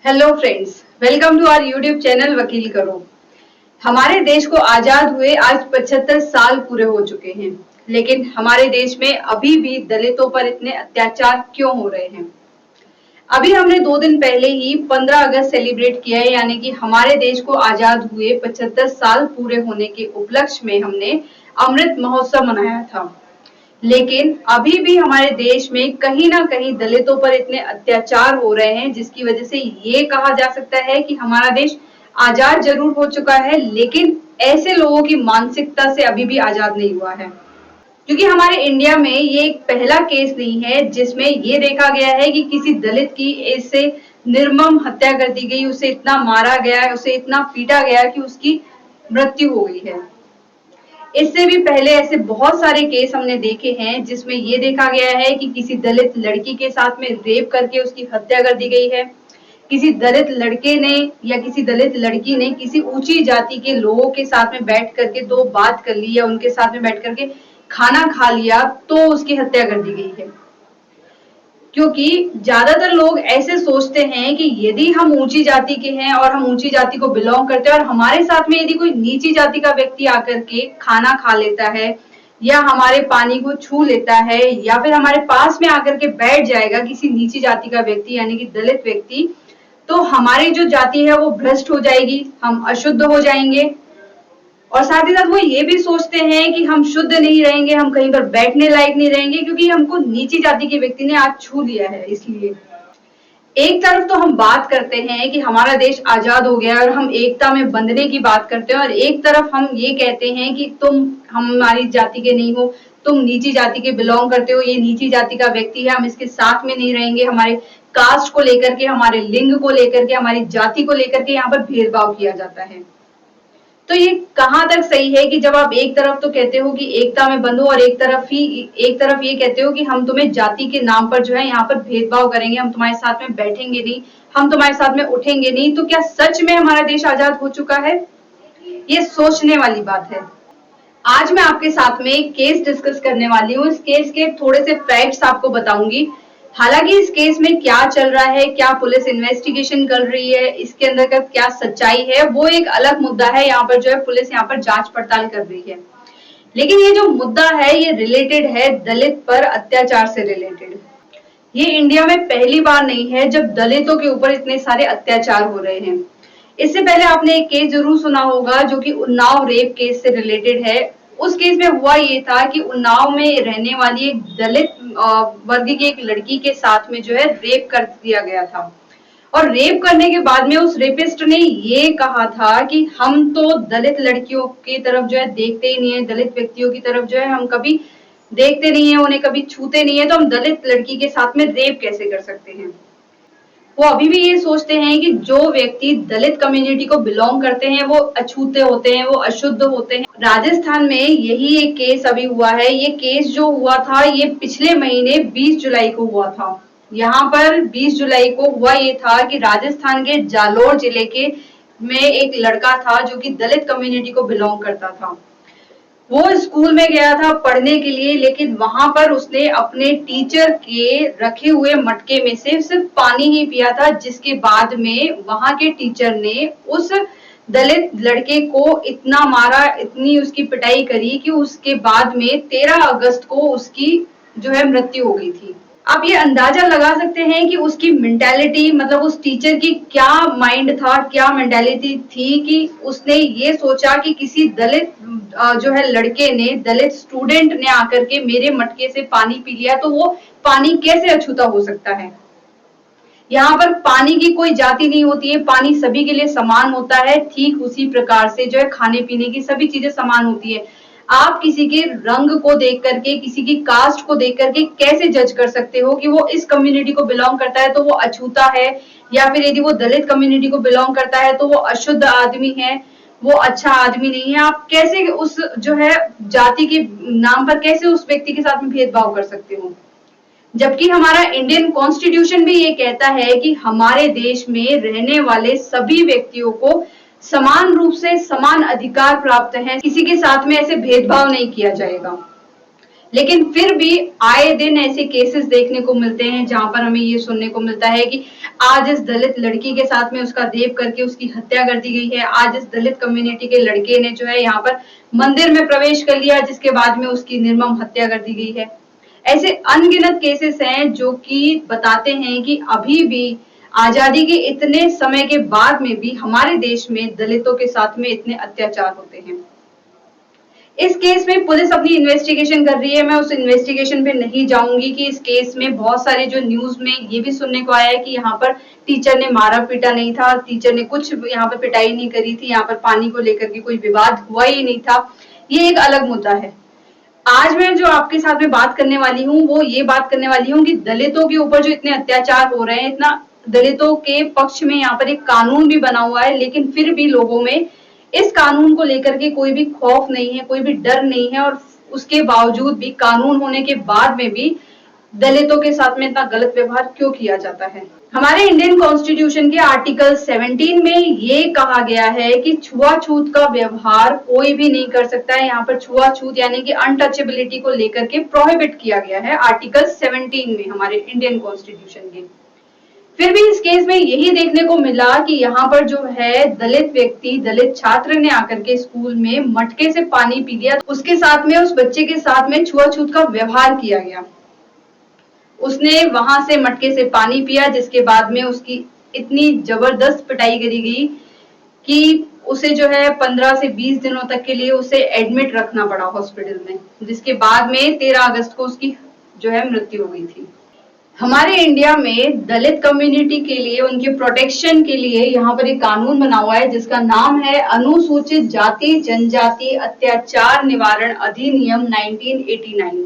Hello friends, welcome to our YouTube channel वकील करो। हमारे देश को आजाद हुए आज 75 साल पूरे हो चुके हैं, लेकिन हमारे देश में अभी भी दलितों पर इतने अत्याचार क्यों हो रहे हैं? अभी हमने 2 दिन पहले ही 15 अगस्त सेलिब्रेट किया है, यानी कि हमारे देश को आजाद हुए 75 साल पूरे होने के उपलक्ष्य में हमने अमृत महोत्सव मनाया था। लेकिन अभी भी हमारे देश में कहीं ना कहीं दलितों पर इतने अत्याचार हो रहे हैं, जिसकी वजह से ये कहा जा सकता है कि हमारा देश आजाद जरूर हो चुका है, लेकिन ऐसे लोगों की मानसिकता से अभी भी आजाद नहीं हुआ है। क्योंकि हमारे इंडिया में ये एक पहला केस नहीं है जिसमें ये देखा गया है कि किसी दलित की ऐसे निर्मम हत्या कर दी गई, उसे इतना मारा गया, उसे इतना पीटा गया कि उसकी मृत्यु हो गई है। इससे भी पहले ऐसे बहुत सारे केस हमने देखे हैं जिसमें ये देखा गया है कि किसी दलित लड़की के साथ में रेप करके उसकी हत्या कर दी गई है। किसी दलित लड़के ने या किसी दलित लड़की ने किसी ऊंची जाति के लोगों के साथ में बैठ करके दो बात कर ली या उनके साथ में बैठ करके खाना खा लिया तो उसकी हत्या कर दी गई है। क्योंकि ज्यादातर लोग ऐसे सोचते हैं कि यदि हम ऊंची जाति के हैं और हम ऊंची जाति को बिलोंग करते हैं और हमारे साथ में यदि कोई नीची जाति का व्यक्ति आकर के खाना खा लेता है या हमारे पानी को छू लेता है या फिर हमारे पास में आकर के बैठ जाएगा किसी नीची जाति का व्यक्ति यानी कि दलित व्यक्ति, तो हमारी जो जाति है वो भ्रष्ट हो जाएगी, हम अशुद्ध हो जाएंगे। और साथ ही साथ वो ये भी सोचते हैं कि हम शुद्ध नहीं रहेंगे, हम कहीं पर बैठने लायक नहीं रहेंगे क्योंकि हमको नीची जाति के व्यक्ति ने आज छू लिया है। इसलिए एक तरफ तो हम बात करते हैं कि हमारा देश आजाद हो गया और हम एकता में बंधने की बात करते हैं, और एक तरफ हम ये कहते हैं कि तुम हमारी जाति के नहीं हो, तुम नीची जाति के बिलोंग करते हो, ये नीची जाति का व्यक्ति है, हम इसके साथ में नहीं रहेंगे। हमारे कास्ट को लेकर के, हमारे लिंग को लेकर के, हमारी जाति को लेकर के यहाँ पर भेदभाव किया जाता है। तो ये कहाँ तक सही है कि जब आप एक तरफ तो कहते हो कि एकता में बंधो और एक तरफ ये कहते हो कि हम तुम्हें जाति के नाम पर जो है यहाँ पर भेदभाव करेंगे, हम तुम्हारे साथ में बैठेंगे नहीं, हम तुम्हारे साथ में उठेंगे नहीं। तो क्या सच में हमारा देश आजाद हो चुका है? ये सोचने वाली बात है। आज मैं आपके साथ में एक केस डिस्कस करने वाली हूँ। इस केस के थोड़े से फैक्ट्स आपको बताऊंगी। हालांकि इस केस में क्या चल रहा है, क्या पुलिस इन्वेस्टिगेशन कर रही है, इसके अंदर का क्या सच्चाई है, वो एक अलग मुद्दा है। यहाँ पर जो है पुलिस यहाँ पर जांच पड़ताल कर रही है, लेकिन ये जो मुद्दा है ये रिलेटेड है दलित पर अत्याचार से रिलेटेड। ये इंडिया में पहली बार नहीं है जब दलितों के ऊपर इतने सारे अत्याचार हो रहे हैं। इससे पहले आपने एक केस जरूर सुना होगा जो कि उन्नाव रेप केस से रिलेटेड है। उस केस में हुआ ये था कि उन्नाव में रहने वाली एक दलित वर्ग की एक लड़की के साथ में जो है रेप कर दिया गया था, और रेप करने के बाद में उस रेपिस्ट ने ये कहा था कि हम तो दलित लड़कियों की तरफ जो है देखते ही नहीं है, दलित व्यक्तियों की तरफ जो है हम कभी देखते नहीं है, उन्हें कभी छूते नहीं है, तो हम दलित लड़की के साथ में रेप कैसे कर सकते हैं। वो अभी भी ये सोचते हैं कि जो व्यक्ति दलित कम्युनिटी को बिलोंग करते हैं वो अछूते होते हैं, वो अशुद्ध होते हैं। राजस्थान में यही एक केस अभी हुआ है। ये केस जो हुआ था ये पिछले महीने 20 जुलाई को हुआ था। यहाँ पर 20 जुलाई को हुआ ये था कि राजस्थान के जालोर जिले के में एक लड़का था जो कि दलित कम्युनिटी को बिलोंग करता था। वो स्कूल में गया था पढ़ने के लिए, लेकिन वहां पर उसने अपने टीचर के रखे हुए मटके में से सिर्फ पानी ही पिया था, जिसके बाद में वहां के टीचर ने उस दलित लड़के को इतना मारा, इतनी उसकी पिटाई करी कि उसके बाद में 13 अगस्त को उसकी जो है मृत्यु हो गई थी। आप ये अंदाजा लगा सकते हैं कि उसकी मेंटालिटी, मतलब उस टीचर की क्या माइंड था, क्या मेंटालिटी थी कि उसने ये सोचा कि किसी दलित जो है लड़के ने, दलित स्टूडेंट ने आकर के मेरे मटके से पानी पी लिया तो वो पानी कैसे अछूता हो सकता है। यहाँ पर पानी की कोई जाति नहीं होती है, पानी सभी के लिए समान होता है। ठीक उसी प्रकार से जो है खाने पीने की सभी चीजें समान होती है। आप किसी के रंग को देख करके, किसी की कास्ट को देख करके कैसे जज कर सकते हो कि वो इस कम्युनिटी को बिलोंग करता है तो वो अछूता है, या फिर यदि वो दलित कम्युनिटी को बिलोंग करता है तो वो अशुद्ध आदमी है, वो अच्छा आदमी नहीं है। आप कैसे उस जो है जाति के नाम पर कैसे उस व्यक्ति के साथ में भेदभाव कर सकते हो, जबकि हमारा इंडियन कॉन्स्टिट्यूशन भी ये कहता है कि हमारे देश में रहने वाले सभी व्यक्तियों को समान रूप से समान अधिकार प्राप्त हैं, किसी के साथ में ऐसे भेदभाव नहीं किया जाएगा। लेकिन फिर भी आए दिन ऐसे केसेस देखने को मिलते हैं जहां पर हमें ये सुनने को मिलता है कि आज इस दलित लड़की के साथ में उसका रेप करके उसकी हत्या कर दी गई है, आज इस दलित कम्युनिटी के लड़के ने जो है यहाँ पर मंदिर में प्रवेश कर लिया जिसके बाद में उसकी निर्मम हत्या कर दी गई है। ऐसे अनगिनत केसेस हैं जो कि बताते हैं कि अभी भी आजादी के इतने समय के बाद में भी हमारे देश में दलितों के साथ में इतने अत्याचार होते हैं। इस केस में पुलिस अपनी इन्वेस्टिगेशन कर रही है, मैं उस इन्वेस्टिगेशन पे नहीं जाऊंगी कि इस केस में बहुत सारे जो न्यूज में ये भी सुनने को आया है कि यहाँ पर टीचर ने मारा पीटा नहीं था, टीचर ने कुछ यहाँ पर पिटाई नहीं करी थी, यहाँ पर पानी को लेकर के कोई विवाद हुआ ही नहीं था। ये एक अलग मुद्दा है। आज मैं जो आपके साथ में बात करने वाली हूँ वो ये बात करने वाली हूँ कि दलितों के ऊपर जो इतने अत्याचार हो रहे हैं, इतना दलितों के पक्ष में यहाँ पर एक कानून भी बना हुआ है, लेकिन फिर भी लोगों में इस कानून को लेकर के कोई भी खौफ नहीं है, कोई भी डर नहीं है, और उसके बावजूद भी कानून होने के बाद में भी दलितों के साथ में इतना गलत व्यवहार क्यों किया जाता है। हमारे इंडियन कॉन्स्टिट्यूशन के आर्टिकल 17 में ये कहा गया है कि छुआछूत का व्यवहार कोई भी नहीं कर सकता है। यहाँ पर छुआछूत यानी कि अनटचेबिलिटी को लेकर के प्रोहिबिट किया गया है आर्टिकल 17 में हमारे इंडियन कॉन्स्टिट्यूशन के। फिर भी इस केस में यही देखने को मिला कि यहाँ पर जो है दलित व्यक्ति, दलित छात्र ने आकर के स्कूल में मटके से पानी पी लिया, उसके साथ में उस बच्चे के साथ में छुआछूत का व्यवहार किया गया। उसने वहां से मटके से पानी पिया जिसके बाद में उसकी इतनी जबरदस्त पिटाई करी गई कि उसे जो है 15 से 20 दिनों तक के लिए उसे एडमिट रखना पड़ा हॉस्पिटल में, जिसके बाद में 13 अगस्त को उसकी जो है मृत्यु हो गई थी। हमारे इंडिया में दलित कम्युनिटी के लिए, उनके प्रोटेक्शन के लिए यहाँ पर एक कानून बना हुआ है जिसका नाम है अनुसूचित जाति जनजाति अत्याचार निवारण अधिनियम 1989।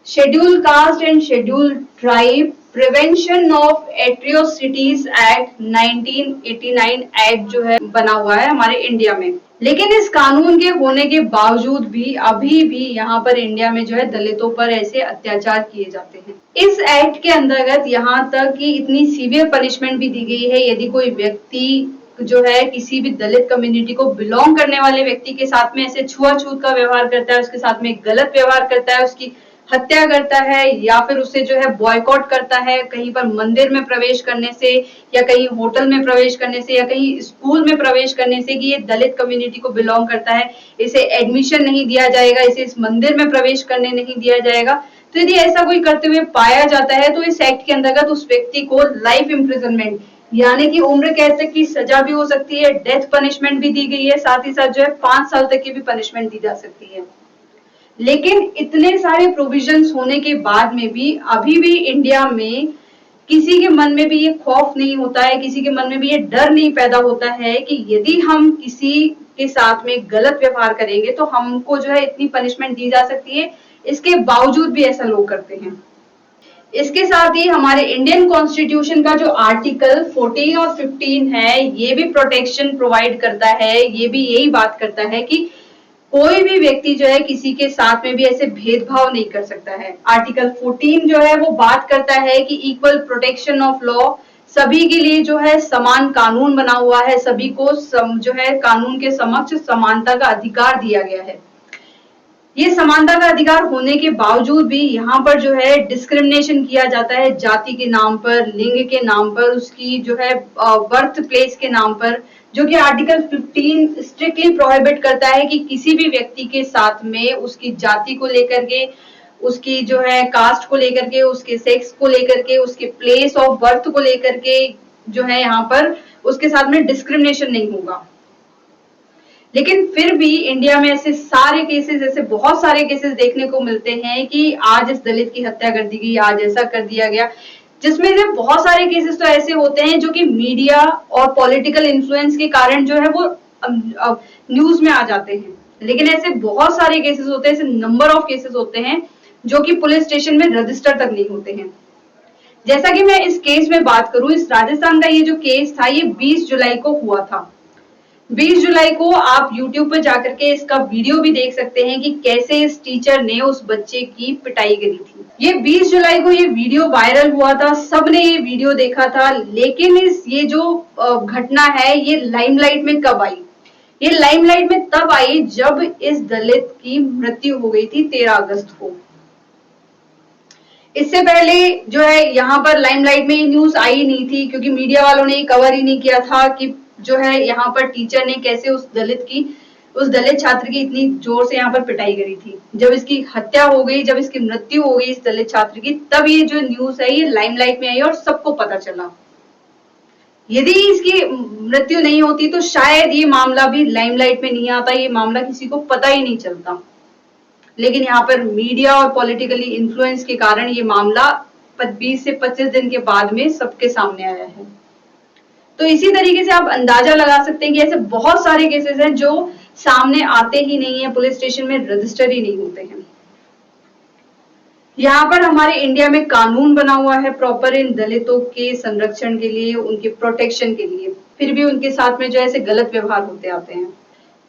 Schedule caste and schedule tribe prevention of atrocities act 1989 act जो है बना हुआ है हमारे इंडिया में। लेकिन इस कानून के होने के बावजूद भी अभी भी यहाँ पर इंडिया में जो है दलितों पर ऐसे अत्याचार किए जाते हैं। इस एक्ट के अंतर्गत यहाँ तक कि इतनी सीवियर पनिशमेंट भी दी गई है, यदि कोई व्यक्ति जो है किसी भी दलित कम्युनिटी को बिलोंग करने वाले व्यक्ति के साथ में ऐसे छुआछूत का व्यवहार करता है, उसके साथ में गलत व्यवहार करता है, उसकी हत्या करता है या फिर उसे जो है बॉयकॉट करता है कहीं पर मंदिर में प्रवेश करने से या कहीं होटल में प्रवेश करने से या कहीं स्कूल में प्रवेश करने से कि ये दलित कम्युनिटी को बिलोंग करता है, इसे एडमिशन नहीं दिया जाएगा, इसे इस मंदिर में प्रवेश करने नहीं दिया जाएगा। तो यदि ऐसा कोई करते हुए पाया जाता है तो इस एक्ट के अंतर्गत उस व्यक्ति को लाइफ इम्प्रिजनमेंट यानी कि उम्र कैद तक की सजा भी हो सकती है, डेथ पनिशमेंट भी दी गई है, साथ ही साथ जो है 5 साल तक की भी पनिशमेंट दी जा सकती है। लेकिन इतने सारे प्रोविजंस होने के बाद में भी अभी भी इंडिया में किसी के मन में भी ये खौफ नहीं होता है, किसी के मन में भी ये डर नहीं पैदा होता है कि यदि हम किसी के साथ में गलत व्यवहार करेंगे तो हमको जो है इतनी पनिशमेंट दी जा सकती है। इसके बावजूद भी ऐसा लोग करते हैं। इसके साथ ही हमारे इंडियन कॉन्स्टिट्यूशन का जो आर्टिकल 14 और 15 है ये भी प्रोटेक्शन प्रोवाइड करता है, ये भी यही बात करता है कि कोई भी व्यक्ति जो है किसी के साथ में भी ऐसे भेदभाव नहीं कर सकता है। आर्टिकल 14 जो है वो बात करता है कि इक्वल प्रोटेक्शन ऑफ लॉ, सभी के लिए जो है समान कानून बना हुआ है, सभी को जो है कानून के समक्ष समानता का अधिकार दिया गया है। ये समानता का अधिकार होने के बावजूद भी यहाँ पर जो है डिस्क्रिमिनेशन किया जाता है जाति के नाम पर, लिंग के नाम पर, उसकी जो है बर्थ प्लेस के नाम पर, जो कि आर्टिकल 15 स्ट्रिक्टली प्रोहिबिट करता है कि किसी भी व्यक्ति के साथ में उसकी जाति को लेकर के, उसकी जो है कास्ट को लेकर के, उसके सेक्स को लेकर के, उसके प्लेस ऑफ बर्थ को लेकर के जो है यहाँ पर उसके साथ में डिस्क्रिमिनेशन नहीं होगा। लेकिन फिर भी इंडिया में ऐसे सारे केसेस, ऐसे बहुत सारे केसेस देखने को मिलते हैं कि आज इस दलित की हत्या कर दी गई, आज ऐसा कर दिया गया, जिसमें से बहुत सारे केसेस तो ऐसे होते हैं जो कि मीडिया और पॉलिटिकल इन्फ्लुएंस के कारण जो है वो न्यूज में आ जाते हैं। लेकिन ऐसे बहुत सारे केसेस होते हैं, ऐसे नंबर ऑफ केसेस होते हैं जो कि पुलिस स्टेशन में रजिस्टर तक नहीं होते हैं। जैसा कि मैं इस केस में बात करूं, इस राजस्थान का ये जो केस था ये 20 जुलाई को हुआ था। 20 जुलाई को आप YouTube पर जाकर के इसका वीडियो भी देख सकते हैं कि कैसे इस टीचर ने उस बच्चे की पिटाई करी थी। ये 20 जुलाई को ये वीडियो वायरल हुआ था, सबने ये वीडियो देखा था। लेकिन ये जो घटना है ये लाइमलाइट में कब आई? ये लाइमलाइट में तब आई जब इस दलित की मृत्यु हो गई थी 13 अगस्त को। इससे पहले जो है यहाँ पर लाइमलाइट में ये न्यूज आई नहीं थी, क्योंकि मीडिया वालों ने कवर ही नहीं किया था कि जो है यहाँ पर टीचर ने कैसे उस दलित छात्र की इतनी जोर से यहाँ पर पिटाई करी थी। जब इसकी हत्या हो गई, जब इसकी मृत्यु हो गई इस दलित छात्र की, तब ये जो न्यूज है ये लाइमलाइट में आई और सबको पता चला। यदि इसकी मृत्यु नहीं होती तो शायद ये मामला भी लाइमलाइट में नहीं आता, ये मामला किसी को पता ही नहीं चलता। लेकिन यहाँ पर मीडिया और पॉलिटिकली इन्फ्लुएंस के कारण ये मामला 20 से 25 दिन के बाद में सबके सामने आया है। तो इसी तरीके से आप अंदाजा लगा सकते हैं कि ऐसे बहुत सारे केसेस हैं जो सामने आते ही नहीं है, पुलिस स्टेशन में रजिस्टर ही नहीं होते हैं। यहाँ पर हमारे इंडिया में कानून बना हुआ है प्रॉपर इन दलितों के संरक्षण के लिए, उनके प्रोटेक्शन के लिए, फिर भी उनके साथ में जो ऐसे गलत व्यवहार होते आते हैं।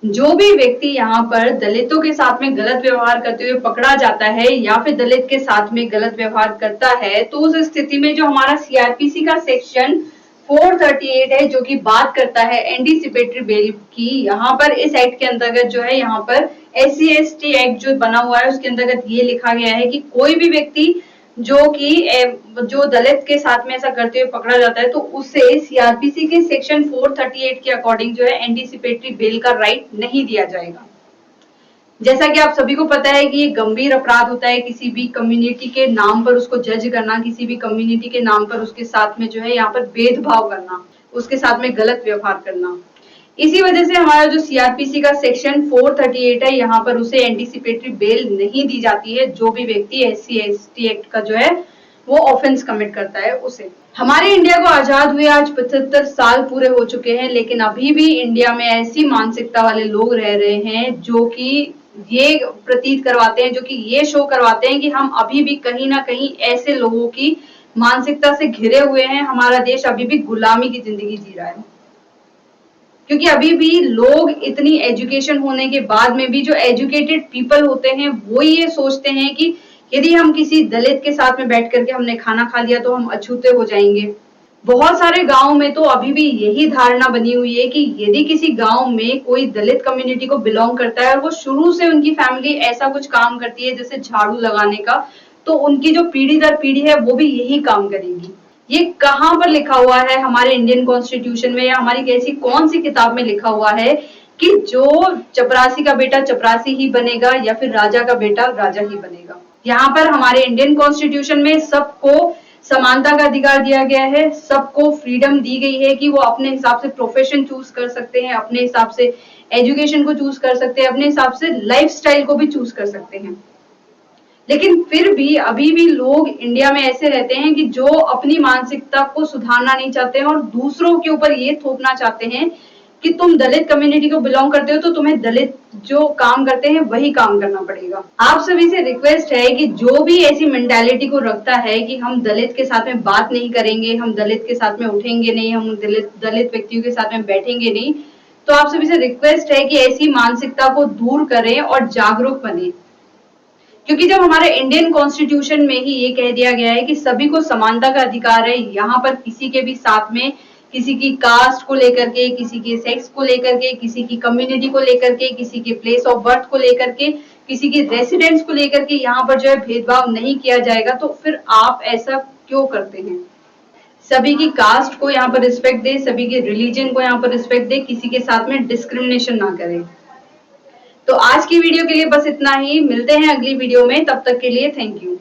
जो भी व्यक्ति यहाँ पर दलितों के साथ में गलत व्यवहार करते हुए पकड़ा जाता है या फिर दलित के साथ में गलत व्यवहार करता है, तो उस स्थिति में जो हमारा सीआरपीसी का सेक्शन 438 है जो कि बात करता है एंटीसिपेटरी बेल की, यहाँ पर इस एक्ट के अंतर्गत जो है यहाँ पर SC/ST एक्ट जो बना हुआ है उसके अंतर्गत ये लिखा गया है कि कोई भी व्यक्ति जो दलित के साथ में ऐसा करते हुए पकड़ा जाता है तो उसे सीआरपीसी के सेक्शन 438 के अकॉर्डिंग जो है एंटीसिपेटरी बेल का राइट नहीं दिया जाएगा। जैसा कि आप सभी को पता है कि ये गंभीर अपराध होता है, किसी भी कम्युनिटी के नाम पर उसको जज करना, किसी भी कम्युनिटी के नाम पर उसके साथ में जो है यहाँ पर भेदभाव करना, उसके साथ में गलत व्यवहार करना। इसी वजह से हमारा जो सीआरपीसी का सेक्शन 438 है यहाँ पर उसे एंटीसिपेटरी बेल नहीं दी जाती है, जो भी व्यक्ति SC/ST एक्ट का जो है वो ऑफेंस कमिट करता है उसे। हमारे इंडिया को आजाद हुए आज 75 साल पूरे हो चुके हैं, लेकिन अभी भी इंडिया में ऐसी मानसिकता वाले लोग रह रहे हैं जो कि ये प्रतीत करवाते हैं, जो कि ये शो करवाते हैं कि हम अभी भी कहीं ना कहीं ऐसे लोगों की मानसिकता से घिरे हुए हैं, हमारा देश अभी भी गुलामी की जिंदगी जी रहा है। क्योंकि अभी भी लोग इतनी एजुकेशन होने के बाद में भी जो एजुकेटेड पीपल होते हैं वो ये सोचते हैं कि यदि हम किसी दलित के साथ में बैठ करके हमने खाना खा लिया तो हम अछूते हो जाएंगे। बहुत सारे गांव में तो अभी भी यही धारणा बनी हुई है कि यदि किसी गांव में कोई दलित कम्युनिटी को बिलोंग करता है और वो शुरू से उनकी फैमिली ऐसा कुछ काम करती है जैसे झाड़ू लगाने का, तो उनकी जो पीढ़ी दर पीढ़ी है वो भी यही काम करेगी। ये कहाँ पर लिखा हुआ है हमारे इंडियन कॉन्स्टिट्यूशन में या हमारी कैसी कौन सी किताब में लिखा हुआ है कि जो चपरासी का बेटा चपरासी ही बनेगा या फिर राजा का बेटा राजा ही बनेगा? यहाँ पर हमारे इंडियन कॉन्स्टिट्यूशन में सबको समानता का अधिकार दिया गया है, सबको फ्रीडम दी गई है कि वो अपने हिसाब से प्रोफेशन चूज कर सकते हैं, अपने हिसाब से एजुकेशन को चूज कर सकते हैं, अपने हिसाब से लाइफस्टाइल को भी चूज कर सकते हैं। लेकिन फिर भी अभी भी लोग इंडिया में ऐसे रहते हैं कि जो अपनी मानसिकता को सुधारना नहीं चाहते हैं और दूसरों के ऊपर ये थोपना चाहते हैं कि तुम दलित कम्युनिटी को बिलोंग करते हो तो तुम्हें दलित जो काम करते हैं वही काम करना पड़ेगा। आप सभी से रिक्वेस्ट है कि जो भी ऐसी मेंटालिटी को रखता है कि हम दलित के साथ में बात नहीं करेंगे, हम दलित के साथ में उठेंगे नहीं, हम दलित व्यक्तियों के साथ में बैठेंगे नहीं, तो आप सभी से रिक्वेस्ट है कि ऐसी मानसिकता को दूर करें और जागरूक बने। क्योंकि जब हमारे इंडियन कॉन्स्टिट्यूशन में ही ये कह दिया गया है कि सभी को समानता का अधिकार है, यहाँ पर किसी के भी साथ में किसी की कास्ट को लेकर के, किसी के सेक्स को लेकर के, किसी की कम्युनिटी को लेकर के, किसी के प्लेस ऑफ बर्थ को लेकर के, किसी की रेसिडेंस को लेकर के यहाँ पर जो है भेदभाव नहीं किया जाएगा, तो फिर आप ऐसा क्यों करते हैं? सभी की कास्ट को यहाँ पर रिस्पेक्ट दे, सभी के रिलीजन को यहाँ पर रिस्पेक्ट दे, किसी के साथ में डिस्क्रिमिनेशन ना करे। तो आज की वीडियो के लिए बस इतना ही, मिलते हैं अगली वीडियो में, तब तक के लिए थैंक यू।